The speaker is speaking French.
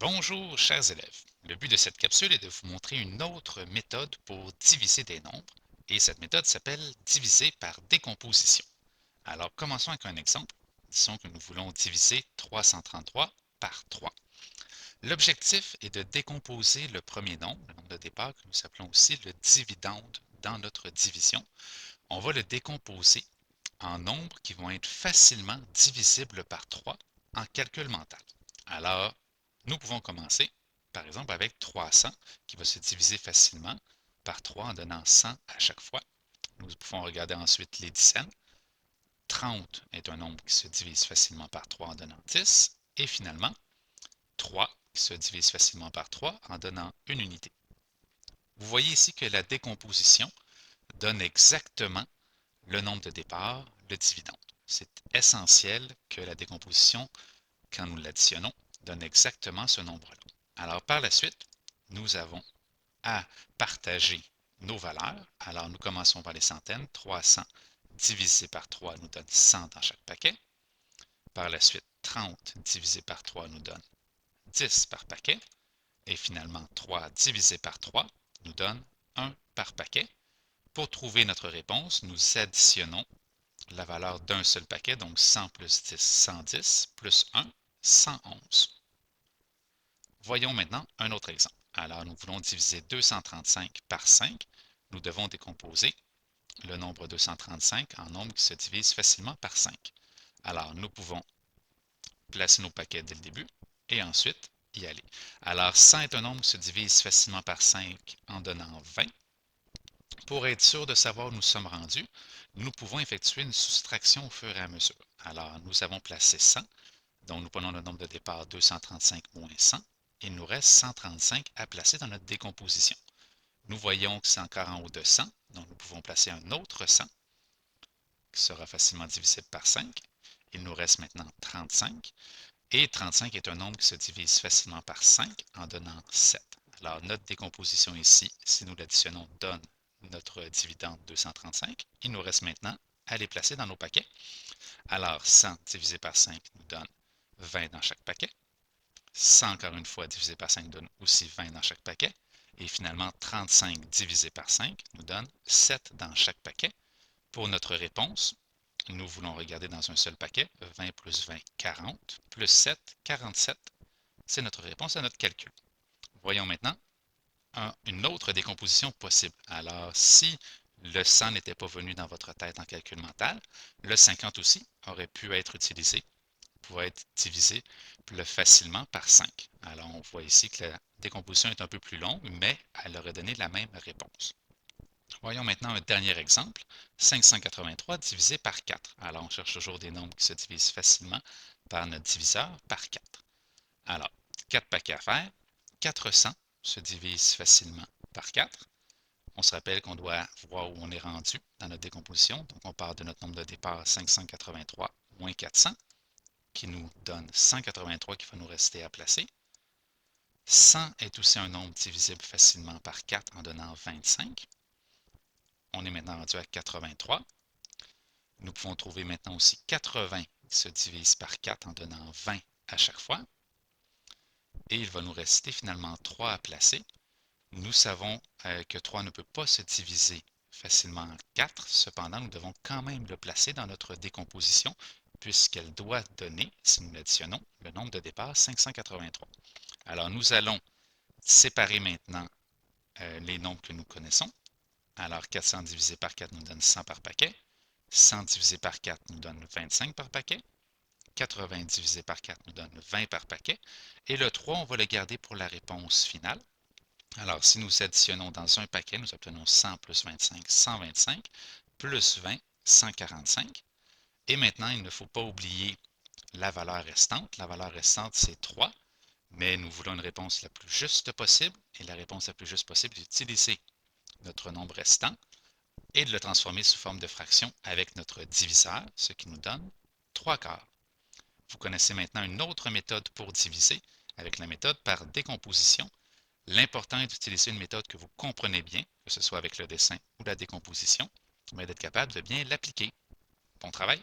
Bonjour, chers élèves. Le but de cette capsule est de vous montrer une autre méthode pour diviser des nombres, et cette méthode s'appelle diviser par décomposition. Alors, commençons avec un exemple. Disons que nous voulons diviser 333 par 3. L'objectif est de décomposer le premier nombre, le nombre de départ, que nous appelons aussi le dividende dans notre division. On va le décomposer en nombres qui vont être facilement divisibles par 3 en calcul mental. Alors, nous pouvons commencer, par exemple, avec 300, qui va se diviser facilement par 3 en donnant 100 à chaque fois. Nous pouvons regarder ensuite les dizaines. 30 est un nombre qui se divise facilement par 3 en donnant 10. Et finalement, 3 qui se divise facilement par 3 en donnant une unité. Vous voyez ici que la décomposition donne exactement le nombre de départ, le dividende. C'est essentiel que la décomposition, quand nous l'additionnons, donne exactement ce nombre-là. Alors par la suite, nous avons à partager nos valeurs. Alors nous commençons par les centaines. 300 divisé par 3 nous donne 100 dans chaque paquet. Par la suite, 30 divisé par 3 nous donne 10 par paquet. Et finalement, 3 divisé par 3 nous donne 1 par paquet. Pour trouver notre réponse, nous additionnons la valeur d'un seul paquet, donc 100 plus 10, 110, plus 1, 111. Voyons maintenant un autre exemple. Alors, nous voulons diviser 235 par 5. Nous devons décomposer le nombre 235 en nombre qui se divise facilement par 5. Alors, nous pouvons placer nos paquets dès le début et ensuite y aller. Alors, 100 est un nombre qui se divise facilement par 5 en donnant 20. Pour être sûr de savoir où nous sommes rendus, nous pouvons effectuer une soustraction au fur et à mesure. Alors, nous avons placé 100, donc nous prenons le nombre de départ 235 moins 100. Il nous reste 135 à placer dans notre décomposition. Nous voyons que c'est encore en haut de 100, donc nous pouvons placer un autre 100 qui sera facilement divisible par 5. Il nous reste maintenant 35, et 35 est un nombre qui se divise facilement par 5 en donnant 7. Alors notre décomposition ici, si nous l'additionnons, donne notre dividende 235. Il nous reste maintenant à les placer dans nos paquets. Alors 100 divisé par 5 nous donne 20 dans chaque paquet. 100 encore une fois divisé par 5 donne aussi 20 dans chaque paquet. Et finalement, 35 divisé par 5 nous donne 7 dans chaque paquet. Pour notre réponse, nous voulons regarder dans un seul paquet. 20 plus 20, 40, plus 7, 47. C'est notre réponse à notre calcul. Voyons maintenant une autre décomposition possible. Alors, si le 100 n'était pas venu dans votre tête en calcul mental, le 50 aussi aurait pu être utilisé pour être divisé plus facilement par 5. Alors, on voit ici que la décomposition est un peu plus longue, mais elle aurait donné la même réponse. Voyons maintenant un dernier exemple. 583 divisé par 4. Alors, on cherche toujours des nombres qui se divisent facilement par notre diviseur par 4. Alors, 4 paquets à faire. 400 se divise facilement par 4. On se rappelle qu'on doit voir où on est rendu dans notre décomposition. Donc, on part de notre nombre de départ 583 moins 400, qui nous donne 183 qu'il va nous rester à placer. 100 est aussi un nombre divisible facilement par 4 en donnant 25. On est maintenant rendu à 83. Nous pouvons trouver maintenant aussi 80 qui se divise par 4 en donnant 20 à chaque fois. Et il va nous rester finalement 3 à placer. Nous savons que 3 ne peut pas se diviser facilement en 4. Cependant, nous devons quand même le placer dans notre décomposition puisqu'elle doit donner, si nous l'additionnons, le nombre de départ 583. Alors, nous allons séparer maintenant les nombres que nous connaissons. Alors, 400 divisé par 4 nous donne 100 par paquet. 100 divisé par 4 nous donne 25 par paquet. 80 divisé par 4 nous donne 20 par paquet. Et le 3, on va le garder pour la réponse finale. Alors, si nous additionnons dans un paquet, nous obtenons 100 plus 25, 125, plus 20, 145. Et maintenant, il ne faut pas oublier la valeur restante. La valeur restante, c'est 3, mais nous voulons une réponse la plus juste possible. Et la réponse la plus juste possible est d'utiliser notre nombre restant et de le transformer sous forme de fraction avec notre diviseur, ce qui nous donne 3 quarts. Vous connaissez maintenant une autre méthode pour diviser, avec la méthode par décomposition. L'important est d'utiliser une méthode que vous comprenez bien, que ce soit avec le dessin ou la décomposition, mais d'être capable de bien l'appliquer. Bon travail!